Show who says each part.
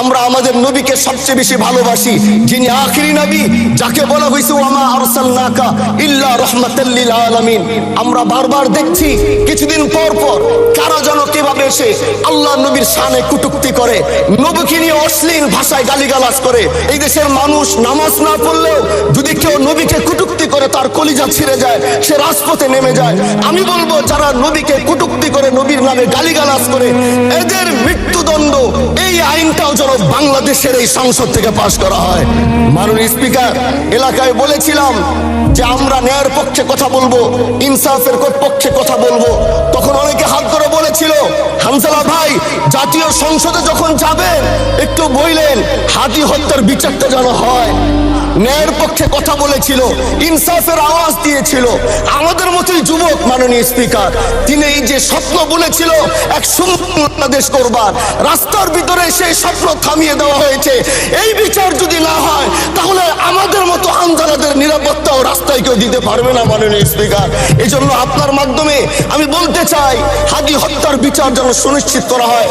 Speaker 1: আমরা আমাদের নবীকে সবচেয়ে বেশি ভালোবাসি, যিনি আখিরি নবী, যাকে বলা হয়েছে ওয়ামা আরসালনাকা ইল্লা রাহমাতাল লিল আলামিন। আমরা বারবার দেখছি কিছুদিন পর পর কারা যেন কিভাবে এসে আল্লাহ নবীর শানে কটূক্তি করে, নবীকে নিয়ে অশ্লীল ভাষায় গালিগালাজ করে। এই দেশের মানুষ নামাজ না পড়লেও যদি কেউ নবীকে কটূক্তি করে তার কলিজা ছিঁড়ে যায়, সে রাজপথে নেমে যায়। আমি বলবো যারা নবীকে কটূক্তি করে, নবীর নামে গালিগালাজ করে, এদের মৃত্যুদণ্ড, এই আইনটাও যেন বাংলাদেশের এই সংসদ থেকে পাশ করা হয়। মাননীয় স্পিকার, এলাকায় বলেছিলাম যে আমরা ন্যায়ের পক্ষে কথা বলবো, ইনসাফের পক্ষে কথা বলবো। তখন অনেকে হাত ধরে বলেছিল, হামজালা ভাই জাতীয় সংসদে যখন যাবেন একটু বললেন হাদি হত্যার বিচারটা যেন হয়। ন্যায়ের পক্ষে কথা বলেছিল, ইনসাফের আওয়াজ দিয়েছিল। আমাদের মতোই যুবক মাননীয় স্পিকার, তিনি এই যে স্বপ্ন বলেছিল এক সুন্দর বাংলাদেশ করবার, রাস্তার ভিতরে সেই স্বপ্ন থামিয়ে দেওয়া হয়েছে। এই বিচার যদি না হয় তাহলে আমাদের মতো আন্দোলনের নিরাপত্তাও রাস্তায় কেউ দিতে পারবে না মাননীয় স্পিকার। এই জন্য আপনার মাধ্যমে আমি বলতে চাই, হাদি হত্যার বিচার যেন সুনিশ্চিত করা হয়।